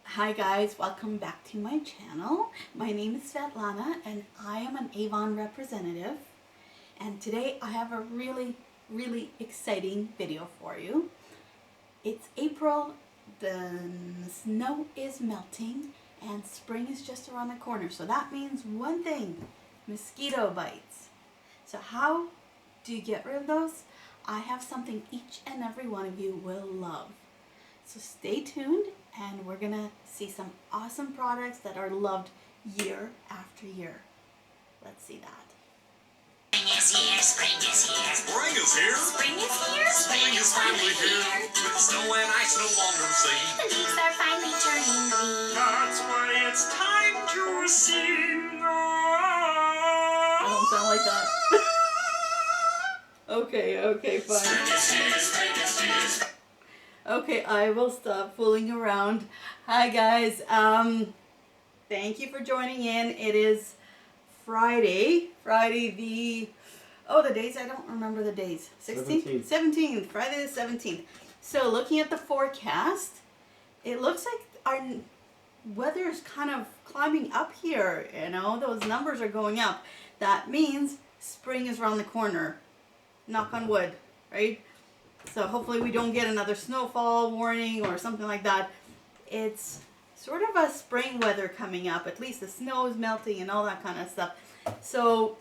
Hi guys, welcome back to my channel. My name is Svetlana and I am an Avon representative. And today I have a really exciting video for you. It's April, the snow is melting and spring is just around the corner. So that means one thing, mosquito bites. So how do you get rid of those? I have something each and every one of you will love. So stay tuned and we're gonna see some awesome products that are loved year after year. Let's see that. Spring is here, spring is here. Spring is here. Spring is here, Spring is finally here. With snow and ice no longer seen. The leaves are finally turning green. That's why it's time to sing. I don't sound like that. Okay, fine. Spring is here, spring is here. Okay, I will stop fooling around. Hi guys, thank you for joining in. It is Friday the days, I don't remember the days. 16th? 17th, Friday the 17th. So looking at the forecast, it looks like our weather is kind of climbing up here, you know, those numbers are going up. That means spring is around the corner. Knock on wood, right? So hopefully we don't get another snowfall warning or something like that. It's sort of a spring weather coming up. At least the snow is melting and all that kind of stuff. So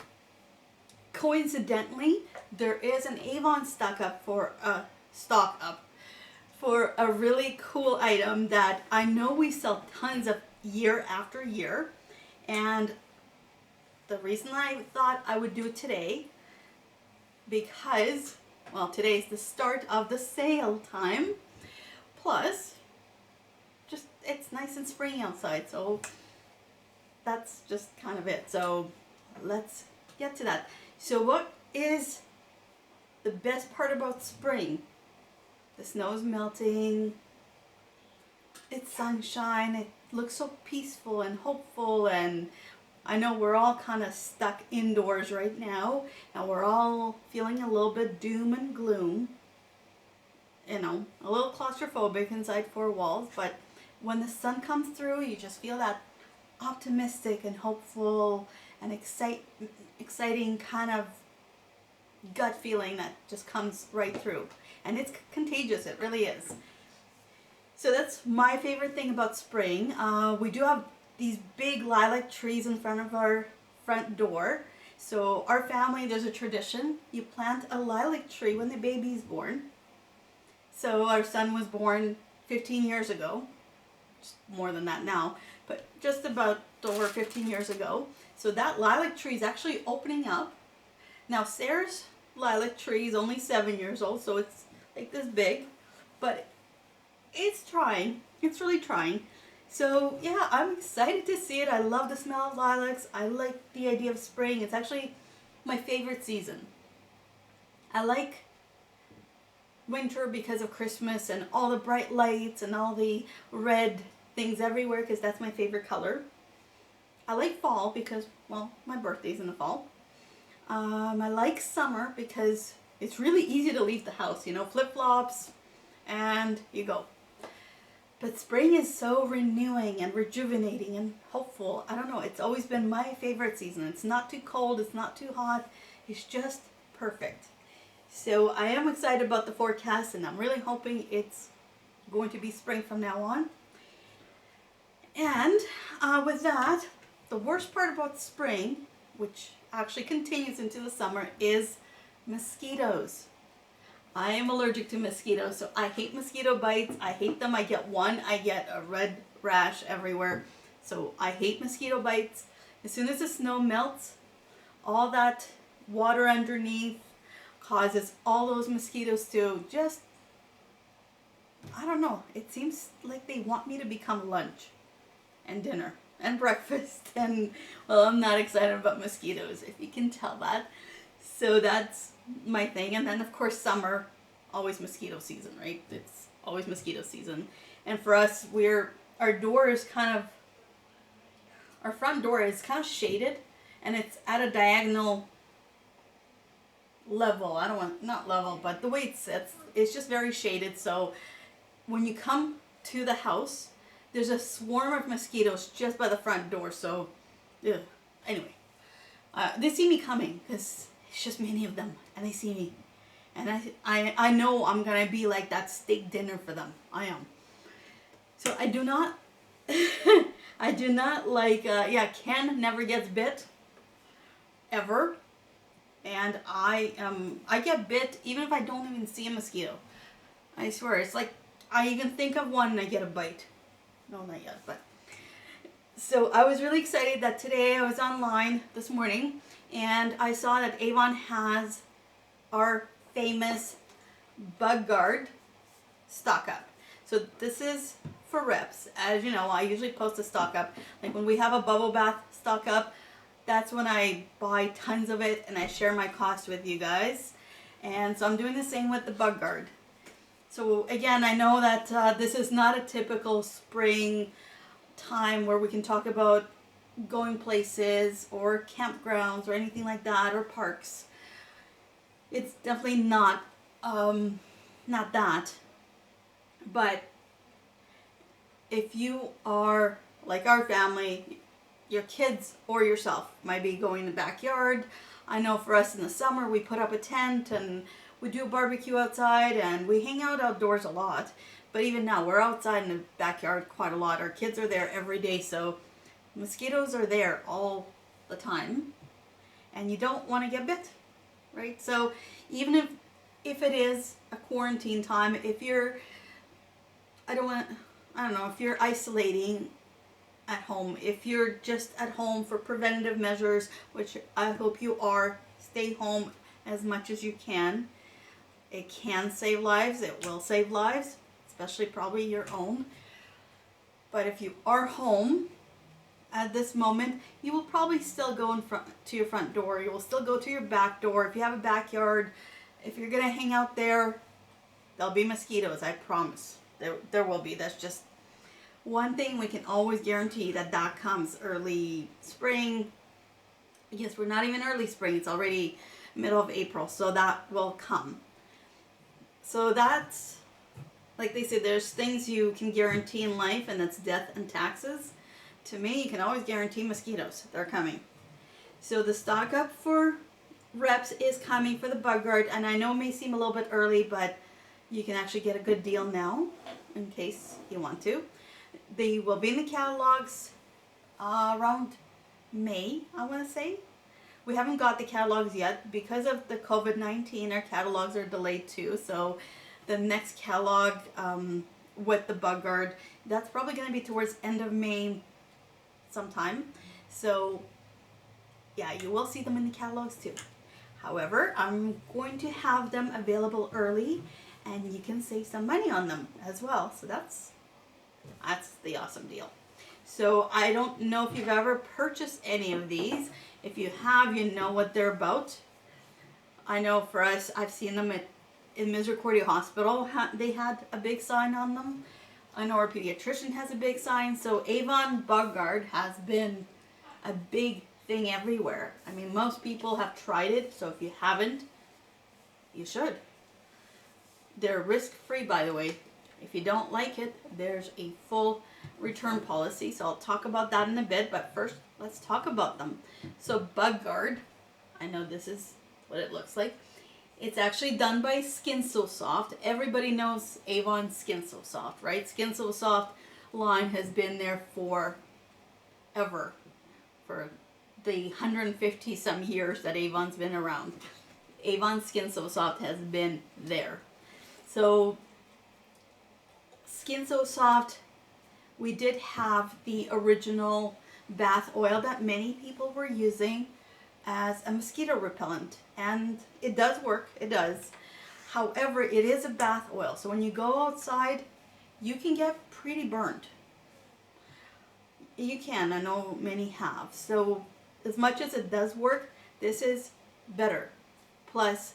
coincidentally, there is an Avon stock up for a really cool item that I know we sell tons of year after year. And the reason I thought I would do it today, because well, today's the start of the sale time. Plus, just it's nice and springy outside, so that's just kind of it. So let's get to that. So what is the best part about spring? The snow is melting. It's sunshine. It looks so peaceful and hopeful, and I know we're all kind of stuck indoors right now, and we're all feeling a little bit doom and gloom. You know, a little claustrophobic inside four walls, but when the sun comes through, you just feel that optimistic and hopeful and exciting kind of gut feeling that just comes right through. And it's contagious, it really is. So that's my favorite thing about spring. We do have these big lilac trees in front of our front door. So our family, there's a tradition. You plant a lilac tree when the baby's born. So our son was born 15 years ago. Just more than that now, but just about over 15 years ago. So that lilac tree is actually opening up. Now Sarah's lilac tree is only 7 years old, so it's like this big, but it's trying. It's really trying. So yeah, I'm excited to see it. I love the smell of lilacs. I like the idea of spring. It's actually my favorite season. I like winter because of Christmas and all the bright lights and all the red things everywhere, because that's my favorite color. I like fall because, well, my birthday's in the fall. I like summer because it's really easy to leave the house, you know, flip-flops and you go. But spring is so renewing and rejuvenating and hopeful. I don't know, it's always been my favorite season. It's not too cold, it's not too hot, it's just perfect. So I am excited about the forecast, and I'm really hoping it's going to be spring from now on. And with that, the worst part about spring, which actually continues into the summer, is mosquitoes. I am allergic to mosquitoes, so I hate mosquito bites. I hate them. I get one, I get a red rash everywhere. So I hate mosquito bites. As soon as the snow melts, all that water underneath causes all those mosquitoes to just, I don't know, it seems like they want me to become lunch and dinner and breakfast, and well, I'm not excited about mosquitoes, if you can tell that. So that's my thing. And then of course summer, always mosquito season, right? It's always mosquito season. And for us, our door is kind of, our front door is kind of shaded, and it's at a diagonal level. I don't want, not level, but the way it sits, it's just very shaded. So when you come to the house, there's a swarm of mosquitoes just by the front door. So, ugh. Anyway, they see me coming because it's just many of them, and they see me, and I know I'm gonna be like that steak dinner for them. I am. So I do not, I do not like. Ken never gets bit, ever, and I get bit even if I don't even see a mosquito. I swear, it's like I even think of one and I get a bite. No, not yet, but. So I was really excited that today I was online this morning and I saw that Avon has our famous BugGuard stock up. So this is for reps. As you know, I usually post a stock up. Like when we have a bubble bath stock up, that's when I buy tons of it and I share my cost with you guys. And so I'm doing the same with the BugGuard. So again, I know that this is not a typical spring time where we can talk about going places or campgrounds or anything like that, or parks. It's definitely not that. But if you are like our family, your kids or yourself might be going to the backyard. I know for us in the summer we put up a tent and we do a barbecue outside and we hang out outdoors a lot. But even now, we're outside in the backyard quite a lot. Our kids are there every day, so mosquitoes are there all the time. And you don't want to get bit, right? So even if it is a quarantine time, if you're, I don't know, if you're isolating at home, if you're just at home for preventative measures, which I hope you are, stay home as much as you can. It can save lives. It will save lives. Especially probably your own. But if you are home at this moment, you will probably still go in front to your front door. You will still go to your back door. If you have a backyard, if you're gonna hang out there, there'll be mosquitoes. I promise. There will be. That's just one thing we can always guarantee, that comes early spring. Yes, we're not even early spring. It's already middle of April, so that will come. So that's. Like they say, there's things you can guarantee in life, and that's death and taxes. To me, you can always guarantee mosquitoes. They're coming. So the stock up for reps is coming for the BugGuard, and I know it may seem a little bit early, but you can actually get a good deal now, in case you want to. They will be in the catalogs around May, I want to say. We haven't got the catalogs yet. Because of the COVID-19, our catalogs are delayed too, so the next catalog with the BugGuard, that's probably going to be towards end of May sometime. So yeah, you will see them in the catalogs too. However, I'm going to have them available early and you can save some money on them as well. So that's the awesome deal. So I don't know if you've ever purchased any of these. If you have, you know what they're about. I know for us, I've seen them in Misericordia Hospital. They had a big sign on them. I know our pediatrician has a big sign. So Avon BugGuard has been a big thing everywhere. I mean, most people have tried it. So if you haven't, you should. They're risk-free, by the way. If you don't like it, there's a full return policy. So I'll talk about that in a bit. But first, let's talk about them. So BugGuard, I know this is what it looks like. It's actually done by Skin So Soft. Everybody knows Avon Skin So Soft, right? Skin So Soft line has been there forever. For the 150 some years that Avon's been around. Avon Skin So Soft has been there. So Skin So Soft, we did have the original bath oil that many people were using as a mosquito repellent, and it does work, it does. However, it is a bath oil, so when you go outside, you can get pretty burnt. You can, I know many have. So as much as it does work, this is better. Plus,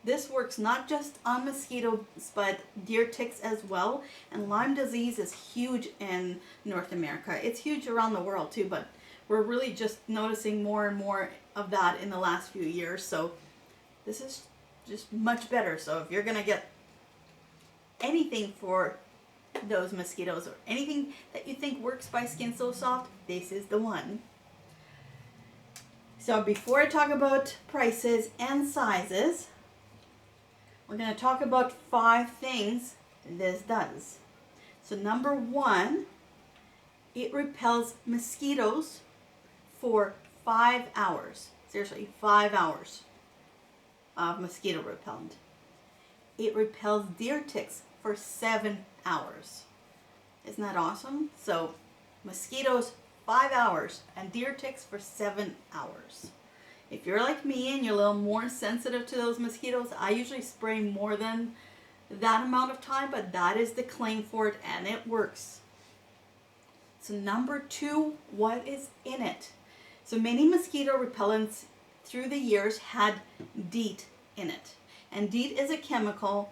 this works not just on mosquitoes, but deer ticks as well. And Lyme disease is huge in North America. It's huge around the world too, but we're really just noticing more and more of that in the last few years. So this is just much better. So if you're going to get anything for those mosquitoes or anything that you think works by Skin So Soft, this is the one. So before I talk about prices and sizes, we're going to talk about 5 things this does. So number 1, it repels mosquitoes for 5 hours. Seriously, 5 hours of mosquito repellent. It repels deer ticks for 7 hours. Isn't that awesome? So mosquitoes 5 hours and deer ticks for 7 hours. If you're like me and you're a little more sensitive to those mosquitoes, I usually spray more than that amount of time, but that is the claim for it and it works. So number 2, what is in it? So many mosquito repellents through the years had DEET in it. And DEET is a chemical.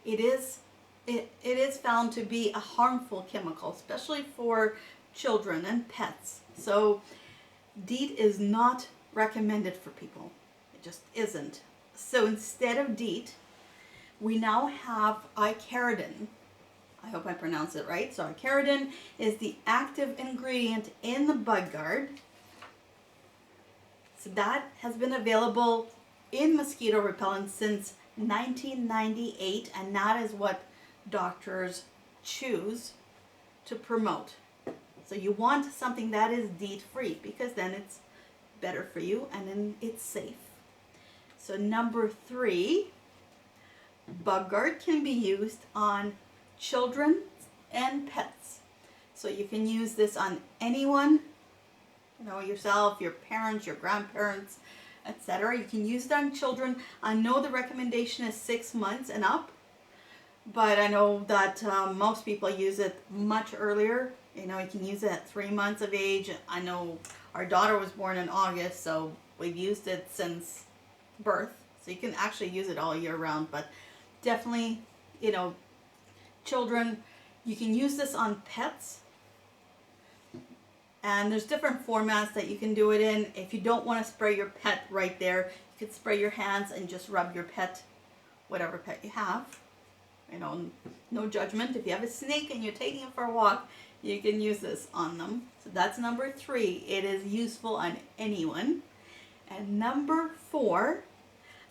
It is found to be a harmful chemical, especially for children and pets. So DEET is not recommended for people. It just isn't. So instead of DEET, we now have icaridin. I hope I pronounce it right. So icaridin is the active ingredient in the BugGuard. So that has been available in mosquito repellent since 1998, and that is what doctors choose to promote. So you want something that is DEET free because then it's better for you and then it's safe. So number 3, BugGuard can be used on children and pets. So you can use this on anyone, you know, yourself, your parents, your grandparents, etc. You can use it on children. I know the recommendation is 6 months and up, but I know that most people use it much earlier. You know, you can use it at 3 months of age. I know our daughter was born in August, so we've used it since birth. So you can actually use it all year round, but definitely, you know, children, you can use this on pets. And there's different formats that you can do it in. If you don't want to spray your pet right there, you could spray your hands and just rub your pet, whatever pet you have. You know, no judgment. If you have a snake and you're taking it for a walk, you can use this on them. So that's number 3. It is useful on anyone. And number 4,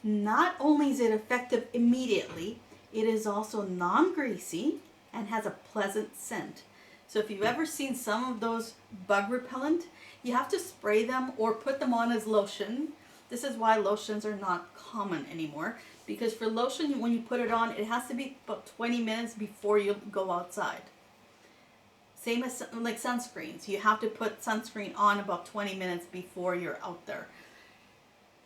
not only is it effective immediately, it is also non-greasy and has a pleasant scent. So if you've ever seen some of those bug repellent, you have to spray them or put them on as lotion. This is why lotions are not common anymore, because for lotion, when you put it on, it has to be about 20 minutes before you go outside. Same as like sunscreens. You have to put sunscreen on about 20 minutes before you're out there.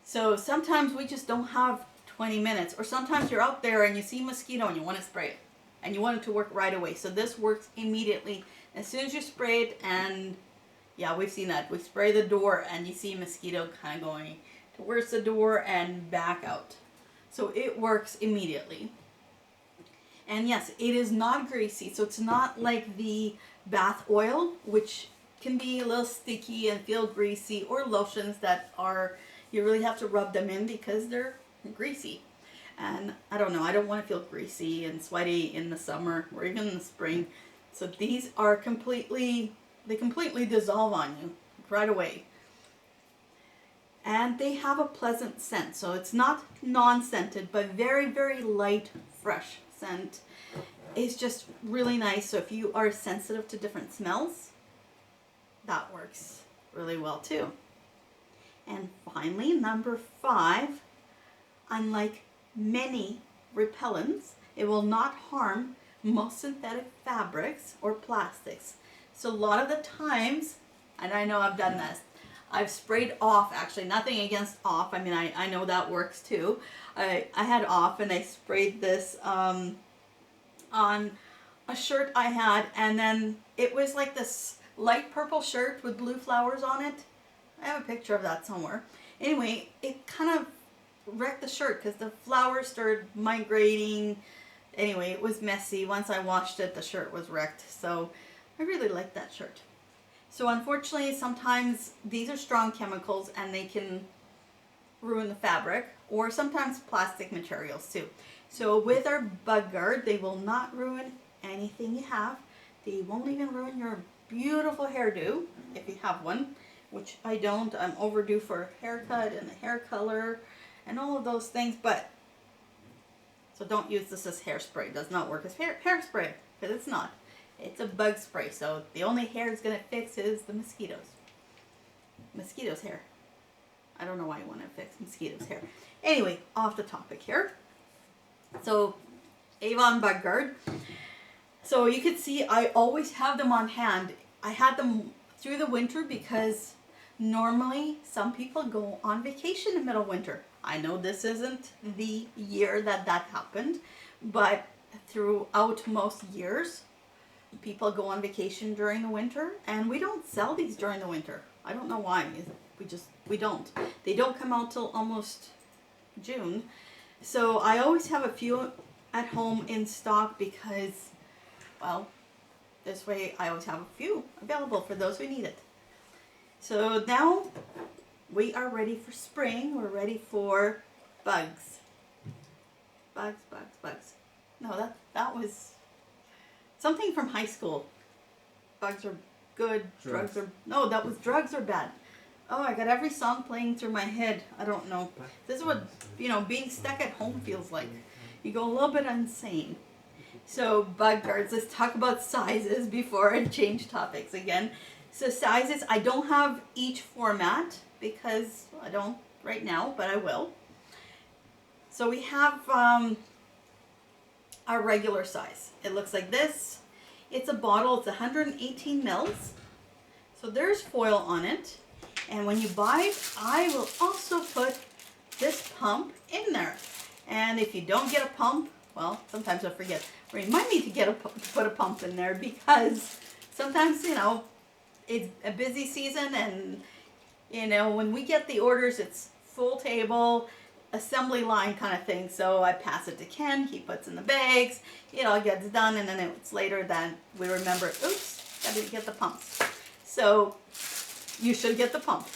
So sometimes we just don't have 20 minutes, or sometimes you're out there and you see a mosquito and you want to spray it and you want it to work right away. So this works immediately as soon as you spray it. And yeah, we've seen that. We spray the door and you see a mosquito kind of going towards the door and back out. So it works immediately. And yes, it is not greasy, so it's not like the bath oil, which can be a little sticky and feel greasy, or lotions that are, you really have to rub them in because they're greasy. And I don't know, I don't want to feel greasy and sweaty in the summer or even in the spring. So these are completely dissolve on you right away. And they have a pleasant scent. So it's not non-scented, but very, very light, fresh scent. It's just really nice. So if you are sensitive to different smells, that works really well too. And finally, number 5, unlike many repellents, it will not harm most synthetic fabrics or plastics. So a lot of the times, and I know I've done this, I've sprayed off, actually nothing against off, I mean I know that works too. I had off and I sprayed this on a shirt I had, and then it was like this light purple shirt with blue flowers on it. I have a picture of that somewhere. Anyway, it kind of wrecked the shirt because the flowers started migrating. Anyway, it was messy. Once I washed it, the shirt was wrecked. So I really liked that shirt. So unfortunately, sometimes these are strong chemicals and they can ruin the fabric, or sometimes plastic materials too. So with our BugGuard, they will not ruin anything you have. They won't even ruin your beautiful hairdo if you have one, which I don't. I'm overdue for a haircut and a hair color and all of those things, but so don't use this as hairspray. It does not work as hairspray because it's not. It's a bug spray, so the only hair it's going to fix is the mosquitoes. Mosquitoes' hair. I don't know why you want to fix mosquitoes' hair. Anyway, off the topic here. So, Avon BugGuard. So you can see I always have them on hand. I had them through the winter because normally some people go on vacation in the middle of winter. I know this isn't the year that happened, but throughout most years, people go on vacation during the winter, and we don't sell these during the winter. I don't know why. We don't. They don't come out till almost June. So I always have a few at home in stock because, well, this way I always have a few available for those who need it. So now we are ready for spring. We're ready for bugs. Bugs. No, that was something from high school. Bugs are good. Drugs are... No, that was drugs are bad. Oh, I got every song playing through my head. I don't know. This is what, being stuck at home feels like. You go a little bit insane. So, bug guards. Let's talk about sizes before I change topics again. So, sizes. I don't have each format because I don't right now, but I will. So, we have our regular size. It looks like this. It's a bottle. It's 118 mils. So, there's foil on it. And when you buy it, I will also put this pump in there. And if you don't get a pump, well, sometimes I forget. Or you might need to put a pump in there because sometimes, it's a busy season and, when we get the orders, it's full table, assembly line kind of thing. So I pass it to Ken. He puts in the bags. It all gets done. And then it's later that we remember, oops, got to get the pumps. So you should get the pump.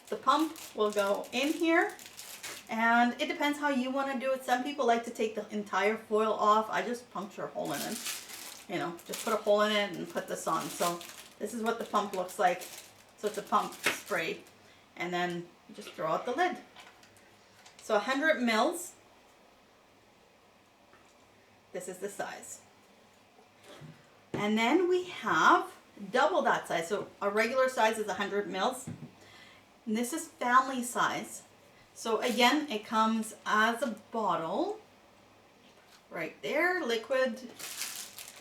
The pump will go in here, and it depends how you want to do it. Some people like to take the entire foil off. I just puncture a hole in it. Just put a hole in it and put this on. So this is what the pump looks like. So it's a pump spray, and then you just throw out the lid. So 100 mils. This is the size. And then we have double that size. So our regular size is 100 mils. And this is family size. So again, it comes as a bottle right there, liquid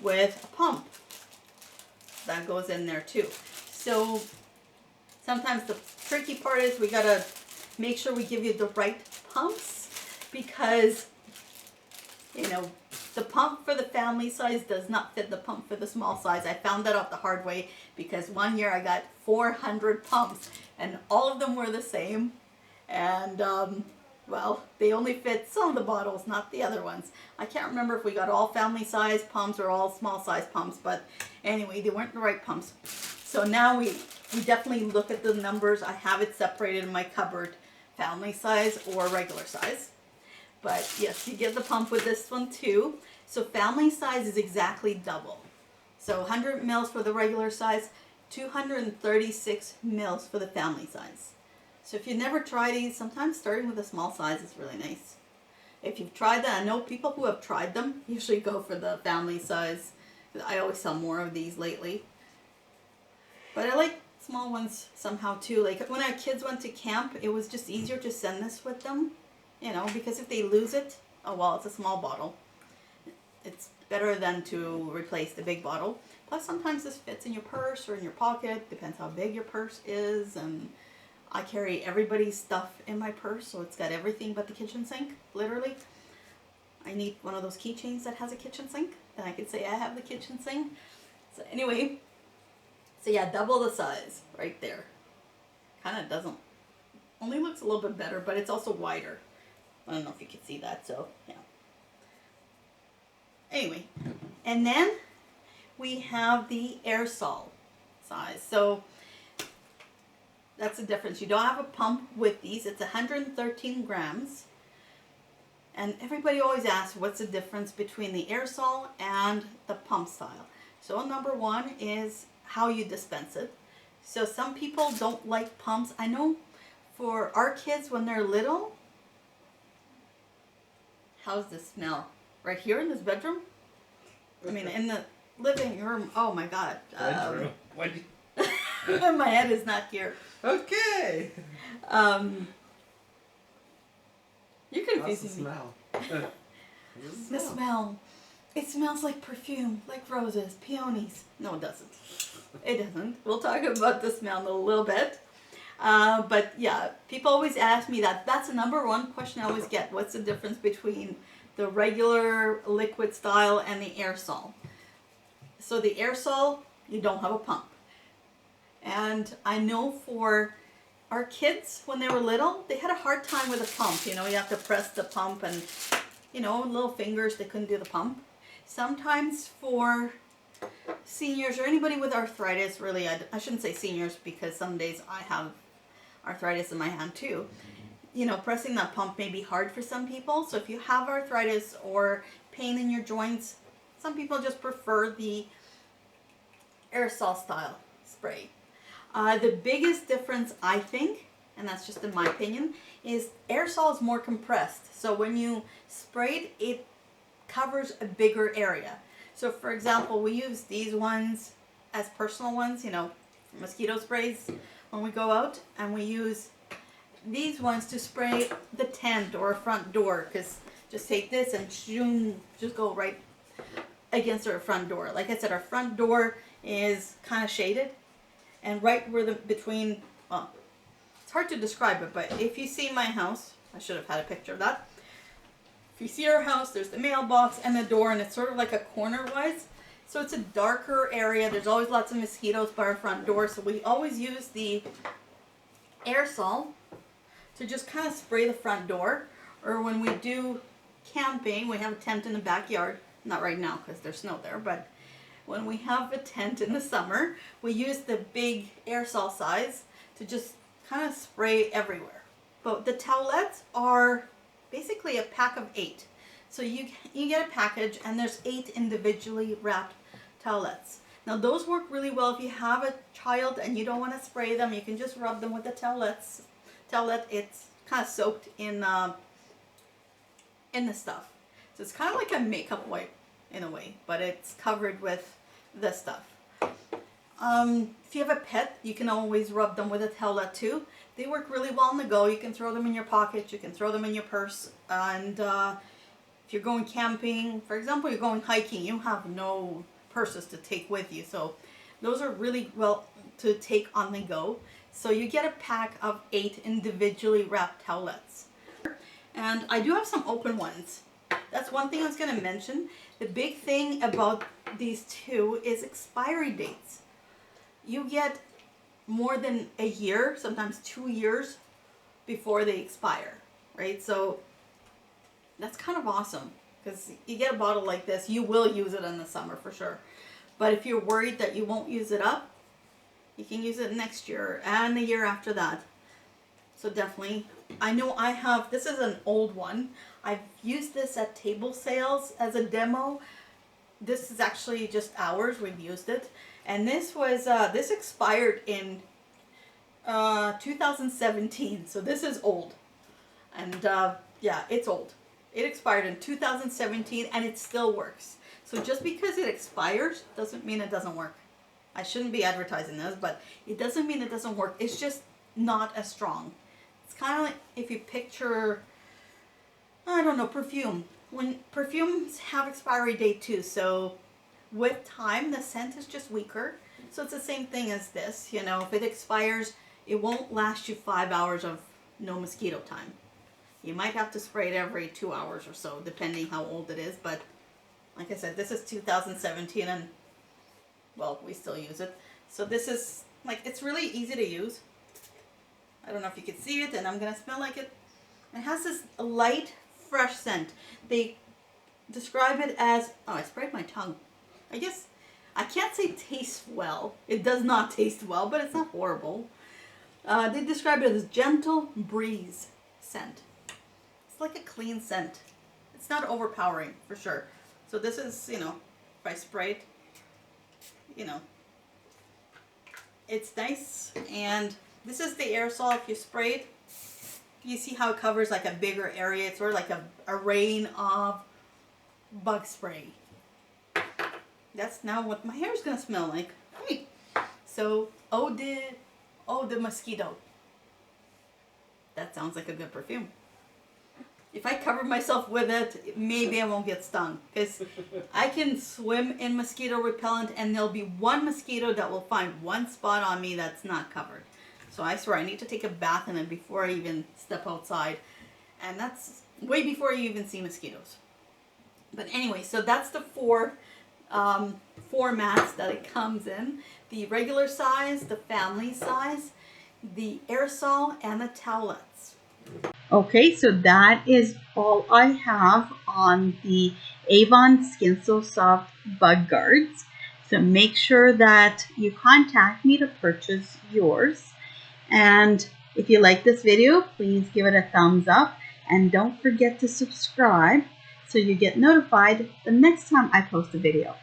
with a pump that goes in there too. So sometimes the tricky part is we gotta make sure we give you the right pumps because the pump for the family size does not fit the pump for the small size. I found that out the hard way because one year I got 400 pumps and all of them were the same. And, they only fit some of the bottles, not the other ones. I can't remember if we got all family size pumps or all small size pumps, but anyway, they weren't the right pumps. So now we definitely look at the numbers. I have it separated in my cupboard, family size or regular size. But yes, you get the pump with this one too. So family size is exactly double. So 100 mils for the regular size, 236 mils for the family size. So if you never tried these, sometimes starting with a small size is really nice. If you've tried that, I know people who have tried them usually go for the family size. I always sell more of these lately. But I like small ones somehow too. Like when our kids went to camp, it was just easier to send this with them. Because if they lose it, oh well, it's a small bottle. It's better than to replace the big bottle. Plus sometimes this fits in your purse or in your pocket. Depends how big your purse is. And I carry everybody's stuff in my purse, so it's got everything but the kitchen sink, literally. I need one of those keychains that has a kitchen sink. Then I could say I have the kitchen sink. So anyway, so yeah, double the size right there. Kind of doesn't, only looks a little bit better, but it's also wider. I don't know if you can see that, so yeah. Anyway, and then we have the aerosol size. So that's the difference. You don't have a pump with these. It's 113 grams. And everybody always asks what's the difference between the aerosol and the pump style. So number one is how you dispense it. So some people don't like pumps. I know for our kids when they're little, how's this smell? Right here in this bedroom? I mean, in the living room. Oh my God. Bedroom. My head is not here. Okay. You're How's the confusing me. smell? The smell. It smells like perfume, like roses, peonies. No, it doesn't. It doesn't. We'll talk about the smell in a little bit. But yeah, people always ask me that. That's the number one question I always get. What's the difference between the regular liquid style and the aerosol? So the aerosol, you don't have a pump. And I know for our kids, when they were little, they had a hard time with a pump. You know, you have to press the pump and, you know, little fingers, they couldn't do the pump. Sometimes for seniors or anybody with arthritis, really, I shouldn't say seniors because some days I have arthritis in my hand too. You know, pressing that pump may be hard for some people. So if you have arthritis or pain in your joints, some people just prefer the aerosol style spray. The biggest difference, I think, and that's just in my opinion, is aerosol is more compressed. So when you spray it, it covers a bigger area. So for example, we use these ones as personal ones, you know, mosquito sprays when we go out, and we use these ones to spray the tent or a front door, because just take this and zoom, just go right against our front door. Like I said, our front door is kind of shaded, and right where the between, well, it's hard to describe it, but if you see my house, I should have had a picture of that. If you see our house, there's the mailbox and the door, and it's sort of like a corner wise. So it's a darker area. There's always lots of mosquitoes by our front door. So we always use the aerosol to just kind of spray the front door. Or when we do camping, we have a tent in the backyard. Not right now because there's snow there, but when we have a tent in the summer, we use the big aerosol size to just kind of spray everywhere. But the towelettes are basically a pack of 8. So you get a package and there's 8 individually wrapped towelettes. Now those work really well if you have a child and you don't want to spray them. You can just rub them with the towelettes. Towelette, it's kind of soaked in the stuff. So it's kind of like a makeup wipe in a way, but it's covered with the stuff. If you have a pet, you can always rub them with a towelette too. They work really well on the go. You can throw them in your pocket, you can throw them in your purse, and if you're going camping, for example, you're going hiking, you have no purses to take with you. So those are really well to take on the go. So you get a pack of 8 individually wrapped towelettes. And I do have some open ones. That's one thing I was going to mention. The big thing about these two is expiry dates. You get more than a year, sometimes 2 years before they expire, right? So that's kind of awesome because you get a bottle like this, you will use it in the summer for sure. But if you're worried that you won't use it up, you can use it next year and the year after that. So definitely, I know I have, this is an old one. I've used this at table sales as a demo. This is actually just ours, we've used it. And this was, this expired in 2017, so this is old. And yeah, it's old. It expired in 2017 and it still works. So just because it expires doesn't mean it doesn't work. I shouldn't be advertising this, but it doesn't mean it doesn't work. It's just not as strong. It's kind of like if you picture, I don't know, perfume. When perfumes have expiry date too, so with time the scent is just weaker. So it's the same thing as this, you know, if it expires, it won't last you 5 hours of no mosquito time. You might have to spray it every 2 hours or so, depending how old it is, but like I said, this is 2017 and, well, we still use it. So this is, like, it's really easy to use. I don't know if you can see it, and I'm going to smell like it. It has this light, fresh scent. They describe it as, oh, I sprayed my tongue. I guess, I can't say tastes well. It does not taste well, but it's not horrible. They describe it as gentle breeze scent. It's like a clean scent. It's not overpowering for sure. So this is, you know, if I spray it, you know, it's nice. And this is the aerosol. If you spray it, you see how it covers like a bigger area. It's sort of like a rain of bug spray. That's now what my hair is gonna smell like. Hey. So eau de mosquito. That sounds like a good perfume. If I cover myself with it, maybe I won't get stung. Because I can swim in mosquito repellent and there'll be one mosquito that will find one spot on me that's not covered. So I swear I need to take a bath in it before I even step outside. And that's way before you even see mosquitoes. But anyway, so that's the four formats that it comes in. The regular size, the family size, the aerosol, and the towelettes. Okay, so that is all I have on the Avon Skin So Soft Bug Guards. So make sure that you contact me to purchase yours. And if you like this video, please give it a thumbs up. And don't forget to subscribe so you get notified the next time I post a video.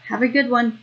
Have a good one.